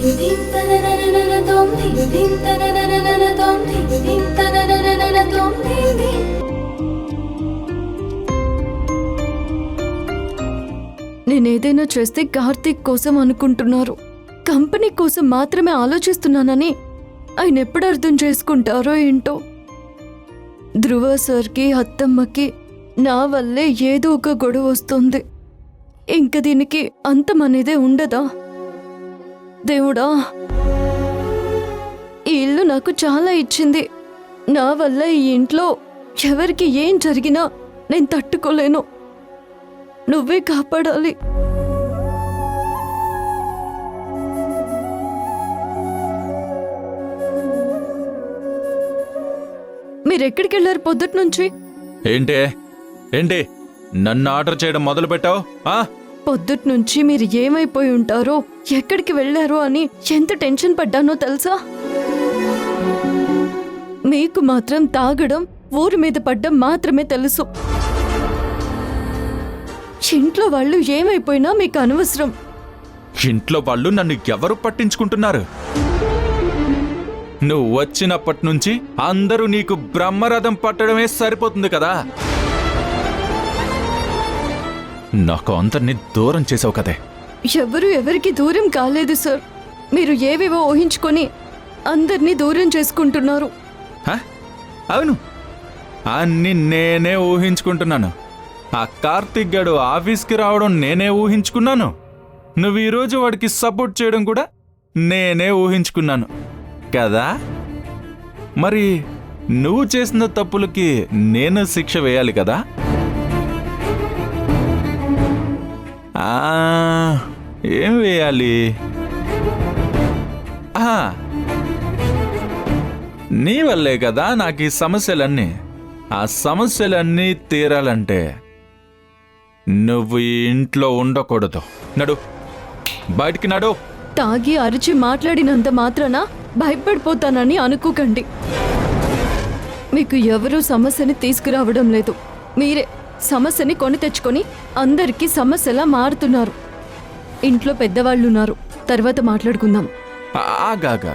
నేనేదైనా చేస్తే కార్తీక్ కోసం అనుకుంటున్నారు, కంపెనీ కోసం మాత్రమే ఆలోచిస్తున్నానని ఆయన ఎప్పుడు అర్థం చేసుకుంటారో ఏంటో. ధ్రువ సార్కి అత్తమ్మకి నా వల్లే ఏదో ఒక గొడవ వస్తుంది. ఇంక దీనికి అంతమనేదే ఉండదా? దేవుడా, ఈ ఇల్లు నాకు చాలా ఇచ్చింది. నా వల్ల ఈ ఇంట్లో ఎవరికి ఏం జరిగినా నేను తట్టుకోలేను. నువ్వే కాపాడాలి. మీరెక్కడికి వెళ్ళారు పొద్దుటి నుంచి? ఏంటి నన్ను ఆర్డర్ చేయడం మొదలు పెట్టావు? పొద్దుటి నుంచి మీరు ఏమైపోయి ఉంటారో, ఎక్కడికి వెళ్ళారో అని ఎంత టెన్షన్ పడ్డానో తెలుసా? మీకు మాత్రం తాగడం, ఊరి మీద పడ్డం మాత్రమే తెలుసు. ఇంట్లో వాళ్ళు ఏమైపోయినా మీకు అనవసరం. ఇంట్లో వాళ్ళు నన్ను ఎవరు పట్టించుకుంటున్నారు? నువ్వు వచ్చినప్పటి నుంచి అందరూ నీకు బ్రహ్మరథం పట్టడమే సరిపోతుంది కదా. నాకు అందరినీ దూరం చేసావు కదే. ఎవరు ఎవరికి దూరం కాలేదు సార్. మీరు ఏవేవో ఊహించుకొని అందరినీ దూరం చేసుకుంటున్నారు. అవును, అన్ని నేనే ఊహించుకుంటున్నాను. ఆ కార్తిక్ గడు ఆఫీస్కి రావడం నేనే ఊహించుకున్నాను. నువ్వు ఈరోజు వాడికి సపోర్ట్ చేయడం కూడా నేనే ఊహించుకున్నాను కదా. మరి నువ్వు చేసిన తప్పులకి నేను శిక్ష వేయాలి కదా. ఏం వేయాలి? నీ వల్లే కదా నాకు ఈ సమస్యలన్నీ. ఆ సమస్యలన్నీ తీరాలంటే నువ్వు ఈ ఇంట్లో ఉండకూడదు. నడు, బయటికి నడు. తాగి అరిచి మాట్లాడినంత మాత్రాన భయపడిపోతానని అనుకోకండి. మీకు ఎవరూ సమస్యని తీసుకురావడం లేదు. మీరే సమస్యని కొని తెచ్చుకొని అందరికీ సమస్యలా మారుతున్నారు. ఇంట్లో పెద్దవాళ్ళున్నారు, తర్వాత మాట్లాడుకుందాం. ఆగాగా,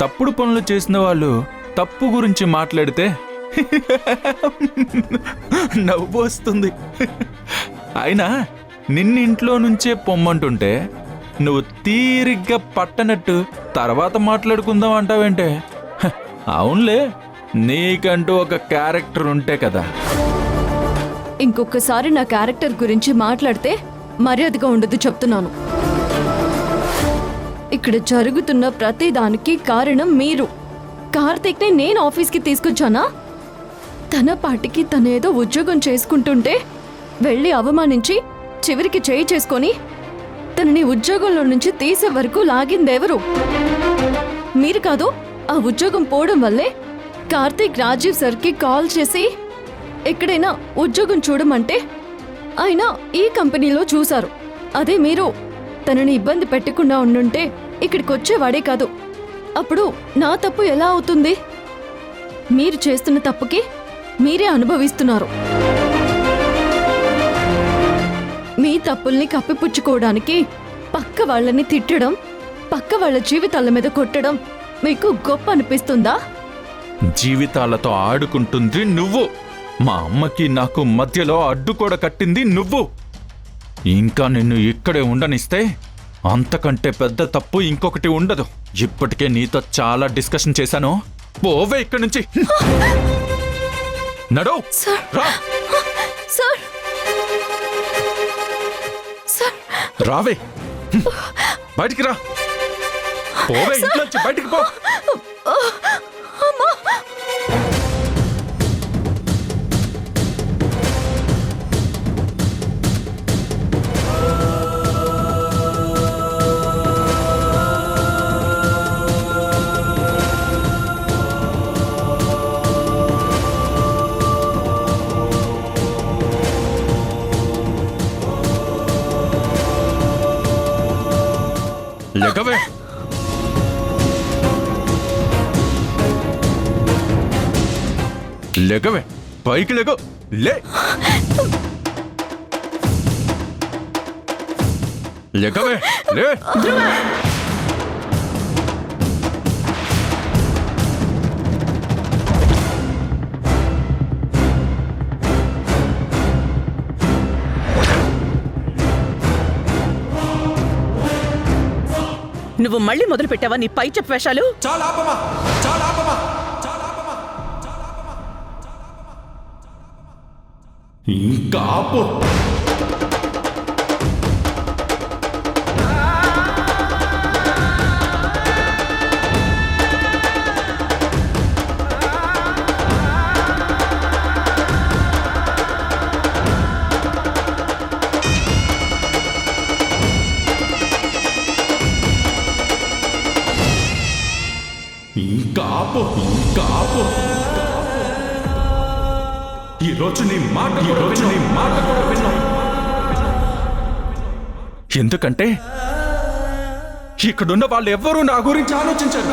తప్పుడు పనులు చేసిన వాళ్ళు తప్పు గురించి మాట్లాడితే నవ్వు వస్తుంది. అయినా నిన్నింట్లో నుంచే పొమ్మంటుంటే నువ్వు తీరిగ్గా పట్టనట్టు తర్వాత మాట్లాడుకుందాం అంటావేంటే? అవునులే, నీకంటూ ఒక క్యారెక్టర్ ఉంటే కదా. ఇంకొకసారి నా క్యారెక్టర్ గురించి మాట్లాడితే మర్యాదగా ఉండదు చెప్తున్నాను. ఇక్కడ జరుగుతున్న ప్రతి దానికి కారణం మీరు. కార్తీక్ని నేను ఆఫీస్కి తీసుకొచ్చానా? తన పాటికి తనేదో ఉద్యోగం చేసుకుంటుంటే వెళ్ళి అవమానించి చివరికి చేయి చేసుకొని తనని ఉద్యోగంలో నుంచి తీసే వరకు లాగిందెవరు? మీరు కాదు. ఆ ఉద్యోగం పోవడం వల్లే కార్తీక్ రాజీవ్ సార్కి కాల్ చేసి ఎక్కడైనా ఉద్యోగం చూడమంటే ఆయన ఈ కంపెనీలో చూశారు. అదే మీరు తనని ఇబ్బంది పెట్టకుండా ఉండుంటే ఇక్కడికి వచ్చేవాడే కాదు. అప్పుడు నా తప్పు ఎలా అవుతుంది? మీరు చేస్తున్న తప్పుకి మీరే అనుభవిస్తున్నారు. మీ తప్పుల్ని కప్పిపుచ్చుకోవడానికి పక్క వాళ్ళని తిట్టడం, పక్క వాళ్ళ జీవితాల మీద కొట్టడం మీకు గొప్ప అనిపిస్తుందా? జీవితాలతో ఆడుకుంటుంది నువ్వు. మా అమ్మకి నాకు మధ్యలో అడ్డు కూడా కట్టింది నువ్వు. ఇంకా నిన్ను ఇక్కడే ఉండనిస్తే అంతకంటే పెద్ద తప్పు ఇంకొకటి ఉండదు. ఇప్పటికే నీతో చాలా డిస్కషన్ చేశాను. పోవే ఇక్కడి నుంచి. నడో. రావే, బయటికి రా. పోవే, ఇంట్లోంచి బయటికి పో. లెగవే. లెగవే, పైకి లెగో. లే, లెగవే. లే. నువ్వు మళ్ళీ మొదలు పెట్టావా నీ పై చెప్పు వేషాలు? చాలా ఆపమా, చాలా ఆపమా. ఇంకా ఆపు. ఇంకా ఆపు, ఇంకా ఆపు. ఈరోజు నీ మాట కూడా విన్నాం. ఎందుకంటే ఇక్కడున్న వాళ్ళు ఎవ్వరూ నా గురించి ఆలోచించారు.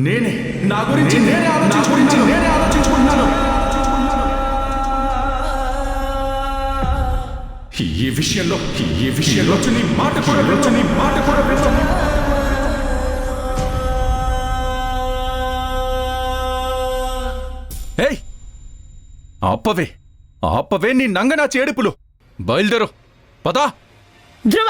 నేనే నా గురించి నేనే ఆలోచించుకుంటున్నాను. ఈ విషయంలో నీ మాట కూడా విన్నాం. ఏయ్, ఆపవే నీ నంగనా చేడుపులు. బయలుదేరు, పదా. ధ్రువ,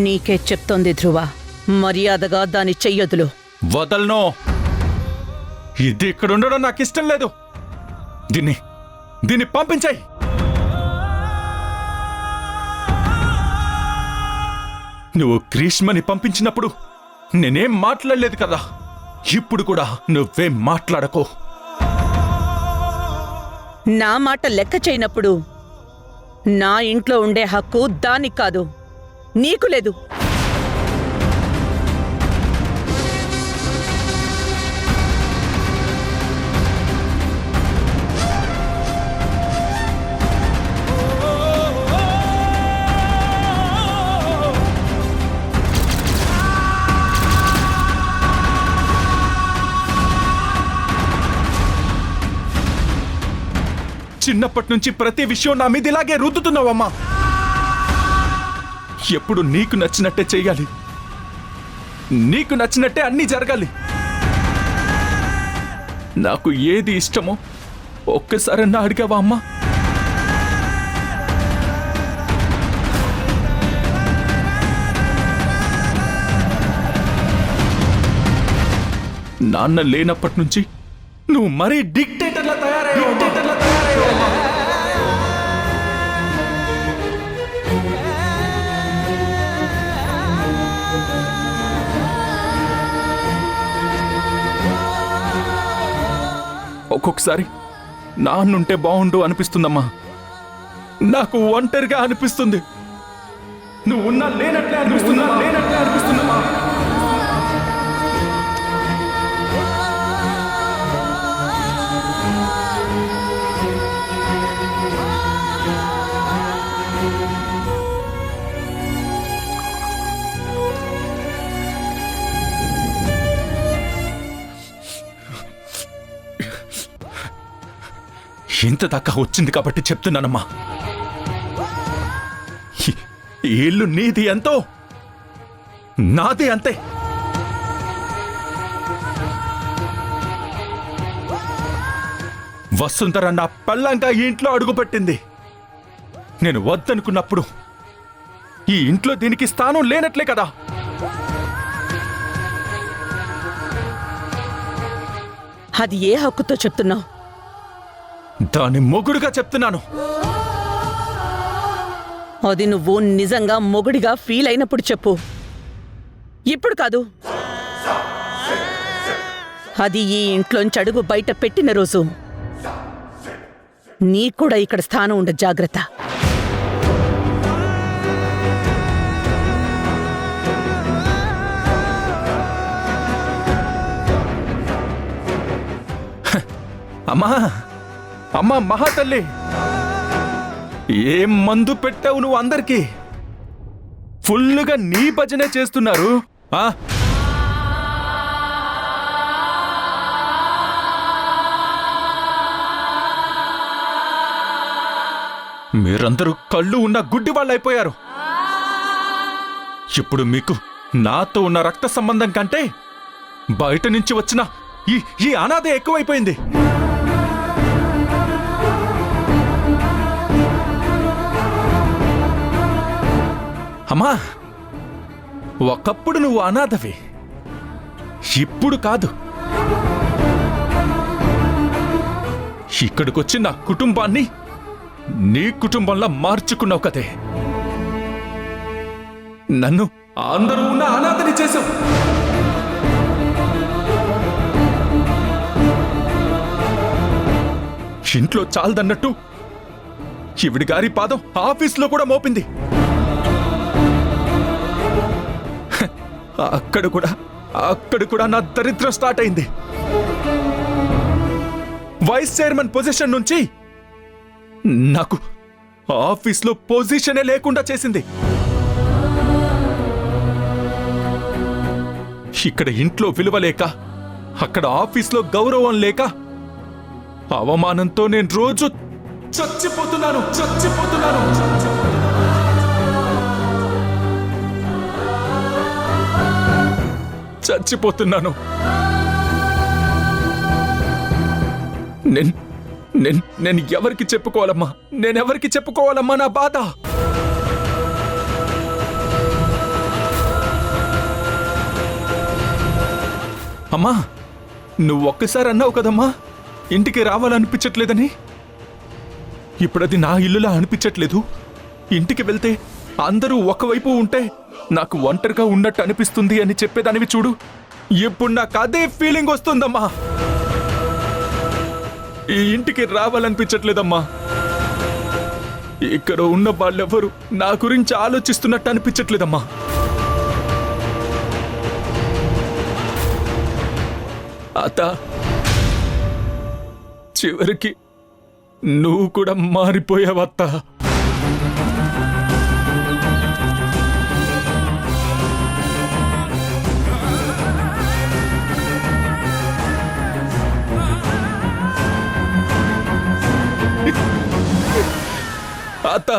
నీకే చెప్తోంది ధ్రువ, మర్యాదగా దాని చెయ్యొదులు. వదలను. ఇది ఇక్కడ ఉండడం నాకు ఇష్టం లేదు. దీన్ని పంపించాయి. నువ్వు గ్రీష్మని పంపించినప్పుడు నేనేం మాట్లాడలేదు కదా. ఇప్పుడు కూడా నువ్వేం మాట్లాడకో. నా మాట లెక్క చేయనప్పుడు నా ఇంట్లో ఉండే హక్కు దానికి కాదు, నీకు లేదు. చిన్నప్పటి నుంచి ప్రతి విషయం నా మీద ఇలాగే రుద్దుతున్నావమ్మా. ఎప్పుడు నీకు నచ్చినట్టే చెయ్యాలి, నీకు నచ్చినట్టే అన్నీ జరగాలి. నాకు ఏది ఇష్టమో ఒక్కసారన్నా అడిగావా అమ్మా? నాన్న లేనప్పటి నుంచి నువ్వు మరీ డిక్టేటర్లా తయారయ్యావు. ఒక్కొక్కసారి నాన్నుంటే బాగుండు అనిపిస్తుందమ్మా. నాకు ఒంటరిగా అనిపిస్తుంది. నువ్వు ఉన్నా లేనట్లే అనిపిస్తుందమ్మా. ఇంత దాకా వచ్చింది కాబట్టి చెప్తున్నానమ్మా. ఈ ఇల్లు నీది ఎంతో నాది అంతే. వసుంధర నా పల్లంగా ఈ ఇంట్లో అడుగుపెట్టింది. నేను వద్దనుకున్నప్పుడు ఈ ఇంట్లో దీనికి స్థానం లేనట్లే కదా. అది ఏ హక్కుతో చెప్తున్నావు? దాని మొగుడుగా చెప్తున్నాను. అది నువ్వు నిజంగా మొగుడిగా ఫీల్ అయినప్పుడు చెప్పు, ఇప్పుడు కాదు. అది ఈ ఇంట్లోంచి అడుగు బయట పెట్టిన రోజు నీకు కూడా ఇక్కడ స్థానం ఉండ. జాగ్రత్త. అమ్మా అమ్మా మహాతల్లి, ఏం మందు పెట్టావు నువ్వు అందరికీ? ఫుల్లుగా నీ భజనే చేస్తున్నారు. ఆ మీరందరూ కళ్ళు ఉన్న గుడ్డి వాళ్ళు అయిపోయారు. ఇప్పుడు మీకు నాతో ఉన్న రక్త సంబంధం కంటే బయట నుంచి వచ్చిన ఈ అనాథ ఎక్కువైపోయింది. అమ్మా, ఒకప్పుడు నువ్వు అనాథవి, ఇప్పుడు కాదు. ఇక్కడికొచ్చి నా కుటుంబాన్ని నీ కుటుంబంలా మార్చుకున్నావు కదే. నన్ను అందరూ ఉన్న అనాథని చేశావు. ఇంట్లో చాలదన్నట్టు ఈవిడి గారి పాదం ఆఫీస్లో కూడా మోపింది. అక్కడ కూడా నా దరిద్రం స్టార్ట్ అయింది. వైస్ చైర్మన్ పొజిషన్ నుంచి నాకు ఆఫీస్లో పొజిషనే లేకుండా చేసింది. ఇక్కడ ఇంట్లో విలువ లేక, అక్కడ ఆఫీస్లో గౌరవం లేక, అవమానంతో నేను రోజు చచ్చిపోతున్నాను. నేను ఎవరికి చెప్పుకోవాలమ్మా? నేనెవరికి చెప్పుకోవాలమ్మా నా బాధ? అమ్మా, నువ్వు ఒక్కసారి అన్నావు కదమ్మా ఇంటికి రావాలనిపించట్లేదని. ఇప్పుడది నా ఇల్లులా అనిపించట్లేదు. ఇంటికి వెళ్తే అందరూ ఒకవైపు ఉంటే నాకు ఒంటరిగా ఉన్నట్టు అనిపిస్తుంది అని చెప్పేదానివి చూడు. ఇప్పుడు నాకు అదే ఫీలింగ్ వస్తుందమ్మా. ఈ ఇంటికి రావాలనిపించట్లేదమ్మా. ఇక్కడ ఉన్న వాళ్ళెవరు నా గురించి ఆలోచిస్తున్నట్టు అనిపించట్లేదమ్మా. అత్త, చివరికి నువ్వు కూడా మారిపోయావత్తా. అత్త,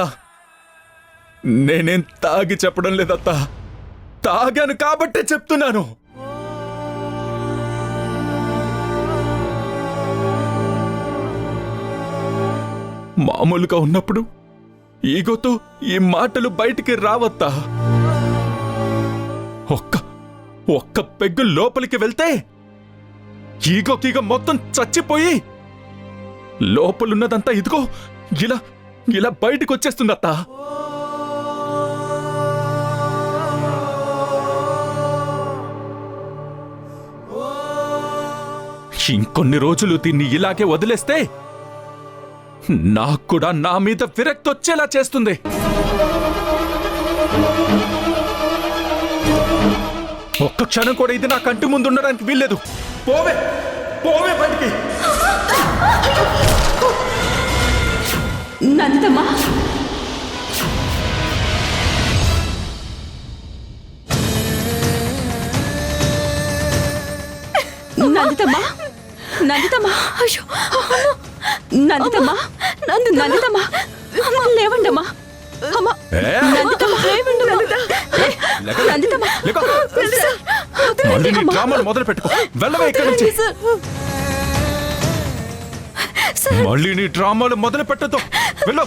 నేనేం తాగి చెప్పడం లేదత్తా. తాగాను కాబట్టే చెప్తున్నాను. మామూలుగా ఉన్నప్పుడు ఈగోతో ఈ మాటలు బయటికి రావత్తా. ఒక్క పెగ్గు లోపలికి వెళ్తే ఈగోకీగ మొత్తం చచ్చిపోయి లోపలున్నదంతా ఇదిగో ఇలా బయటికి వచ్చేస్తుందత్తా. ఇంకొన్ని రోజులు దీన్ని ఇలాగే వదిలేస్తే నాకు కూడా నా మీద విరక్తి వచ్చేలా చేస్తుంది. ఒక్క క్షణం కూడా ఇది నా కంటి ముందు ఉండడానికి వీల్లేదు. పోవే బయటికి. నందమ్మా, నందితమ్మా, అయ్యో, నందితమ్మా, నందితమ్మా, లేవండమ్మా. మొదలు పెట్టుకో. వెళ్ళవే ఇక్కడి నుంచి. మళ్ళీ నీ డ్రామాలు మొదలు పెట్టద్దు. వెళ్ళు.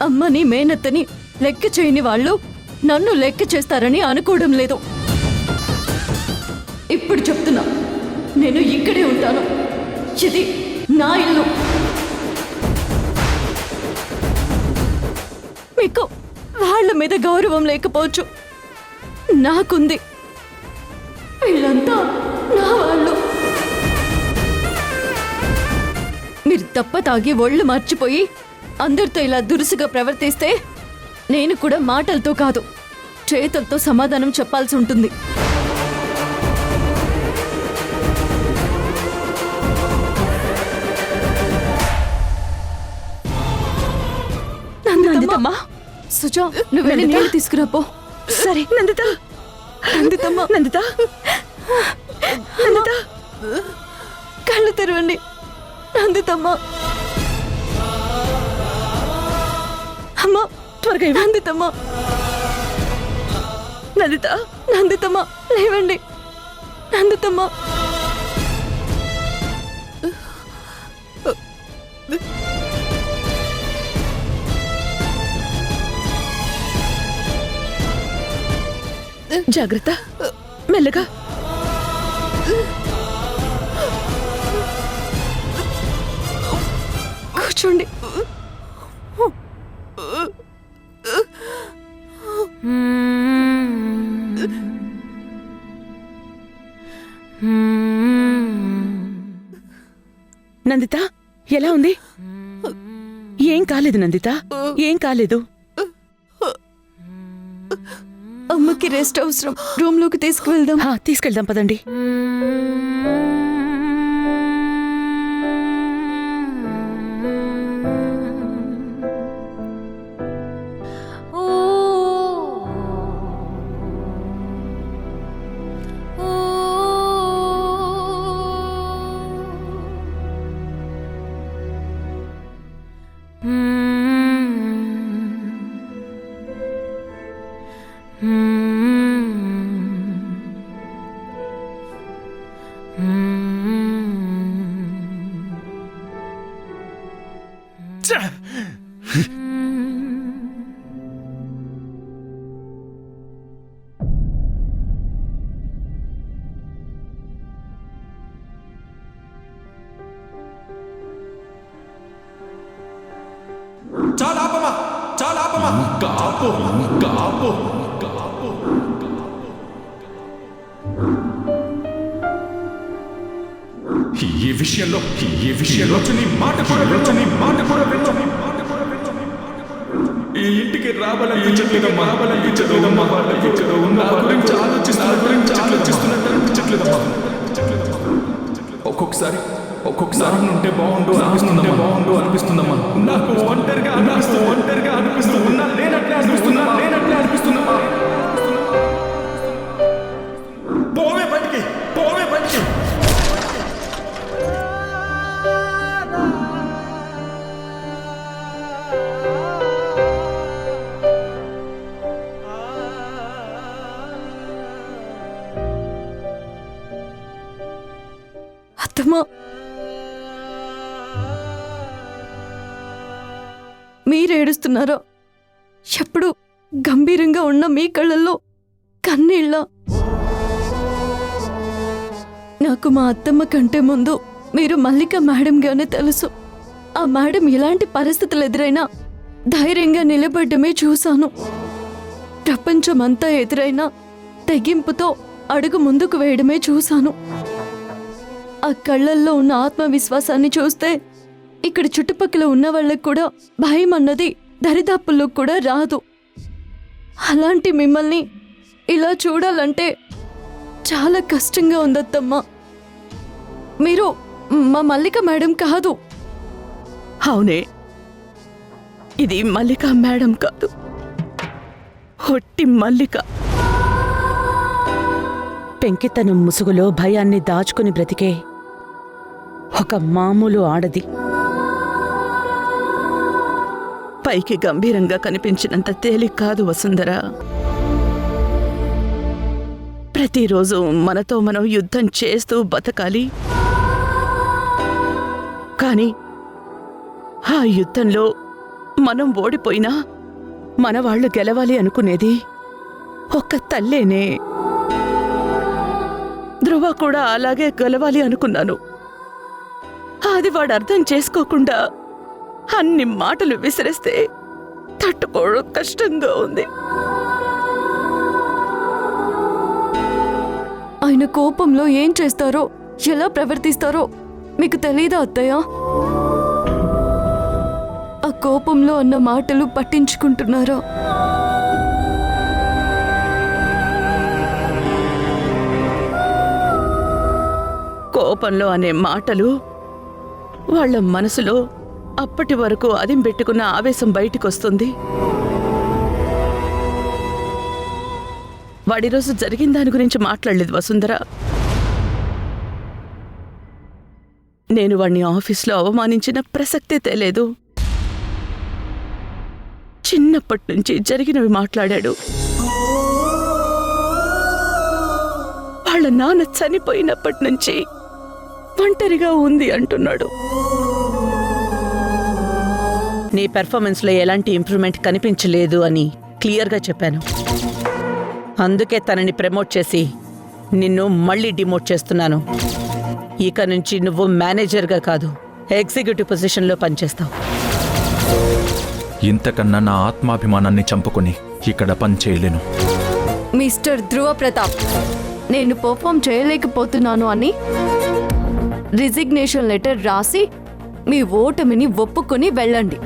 అమ్మని మేనత్తని లెక్క చేయని వాళ్ళు నన్ను లెక్క చేస్తారని అనుకోవడం లేదు. ఇప్పుడు చెప్తున్నా, నేను ఇక్కడే ఉంటాను. ఇది నా ఇల్లు. మీకు వాళ్ళ మీద గౌరవం లేకపోవచ్చు, నాకుంది. వీళ్ళంతా నా వాళ్ళు. మీరు తప్ప తాగి ఒళ్ళు మర్చిపోయి అందరితో ఇలా దురుసుగా ప్రవర్తిస్తే నేను కూడా మాటలతో కాదు, చేతులతో సమాధానం చెప్పాల్సి ఉంటుంది. నందితమ్మా, సుజా, నువ్వు వెళ్ళి నీళ్ళు తీసుకురాపో. సరే నందిత. నందితమ్మ, నందిత, నందిత, కళ్ళు తెరవండి. నందితమ్మ, అమ్మ త్వరగా ఇవ్వు. నందితమ్మ, నందిత, నందితమ్మ లేవండి. నందితమ్మ, జాగ్రత్త, మెల్లగా. కూర్చోండి. నందిత, ఎలా ఉంది? ఏం కాలేదు నందిత, ఏం కాలేదు. అమ్మకి రెస్ట్ అవసరం, రూమ్ లోకి తీసుకువెళ్దాం. తీసుకెళ్దాం పదండి. చాలా ఆపమా, చాలా ఆపమా. ఇంకా ఆపు, ఇంకా ఆపు, ఇంకా ఆపు. ఈ విషయంలో నీ మాట కూడా వినను. ఈ ఇంటికి రావాలనిపించట్లేదమ్మా. నా గురించి ఆలోచిస్తున్నట్టు అనిపించట్లేదమ్మా. ఒక్కొక్కసారి ఉంటే బాగుండు అనిపిస్తుందమ్మా. నాకు ఒంటరిగా అనిపిస్తున్నా, లేనట్లే అనిపిస్తున్నా. పోవే బయటికి. అత్తమ్మా, మీరేడుస్తున్నారో? ఎప్పుడు గంభీరంగా ఉన్న మీ కళ్ళల్లో కన్నీళ్ళ? నాకు మా అత్తమ్మ కంటే ముందు మీరు మల్లిక మేడంగానే తెలుసు. ఆ మేడం ఎలాంటి పరిస్థితులు ఎదురైనా ధైర్యంగా నిలబడ్డమే చూశాను. ప్రపంచమంతా ఎదురైనా తెగింపుతో అడుగు ముందుకు వేయడమే చూశాను. ఆ కళ్ళల్లో ఉన్న ఆత్మవిశ్వాసాన్ని చూస్తే ఇక్కడ చుట్టుపక్కల ఉన్న వాళ్ళకు కూడా భయం అన్నది దరిదాపుల్లో కూడా రాదు. అలాంటి మిమ్మల్ని ఇలా చూడాలంటే చాలా కష్టంగా ఉందత్తమ్మా. మీరు మా మల్లిక మేడం కాదు. అవునే, ఇది మల్లిక మేడం కాదు, ఒట్టి మల్లిక. పెంకితనం ముసుగులో భయాన్ని దాచుకుని బ్రతికే ఒక మామూలు ఆడది. పైకి గంభీరంగా కనిపించినంత తేలిక కాదు వసుంధర. ప్రతిరోజు మనతో మనం యుద్ధం చేస్తూ బతకాలి. కానీ ఆ యుద్ధంలో మనం ఓడిపోయినా మన వాళ్ళు గెలవాలి అనుకునేది ఒక్క తల్లేనే. ధ్రువ ధ్రువ కూడా అలాగే గెలవాలి అనుకున్నాను. అది వాడు అర్థం చేసుకోకుండా అన్ని మాటలు విసిరేస్తే తట్టుకోవడం కష్టంగా ఉంది. ఆయన కోపంలో ఏం చేస్తారో, ఎలా ప్రవర్తిస్తారో మీకు తెలీదా అత్తయ్య? ఆ కోపంలో అన్న మాటలు పట్టించుకుంటున్నారా? కోపంలో అనే మాటలు వాళ్ళ మనసులో అప్పటి వరకు అదింపెట్టుకున్న ఆవేశం బయటికొస్తుంది. వాడిరోజు జరిగిన దాని గురించి మాట్లాడలేదు వసుంధర. నేను వాడిని ఆఫీస్లో అవమానించిన ప్రసక్తే తేలేదు. చిన్నప్పటి నుంచి జరిగినవి మాట్లాడాడు. వాళ్ళ నాన్న చనిపోయినప్పటి నుంచి ఒంటరిగా ఉంది అంటున్నాడు. నీ పెర్ఫార్మెన్స్లో ఎలాంటి ఇంప్రూవ్మెంట్ కనిపించలేదు అని క్లియర్గా చెప్పాను. అందుకే తనని ప్రమోట్ చేసి నిన్ను మళ్ళీ డిమోట్ చేస్తున్నాను. ఇక నుంచి నువ్వు మేనేజర్గా కాదు, ఎగ్జిక్యూటివ్ పొజిషన్లో పనిచేస్తావు. ఇంతకన్నా నా ఆత్మాభిమానాన్ని చంపుకొని ఇక్కడ పని చేయలేను. మిస్టర్ ధ్రువ ప్రతాప్, నేను పర్ఫామ్ చేయలేకపోతున్నాను అని రిజిగ్నేషన్ లెటర్ రాసి మీ ఓటమిని ఒప్పుకొని వెళ్ళండి.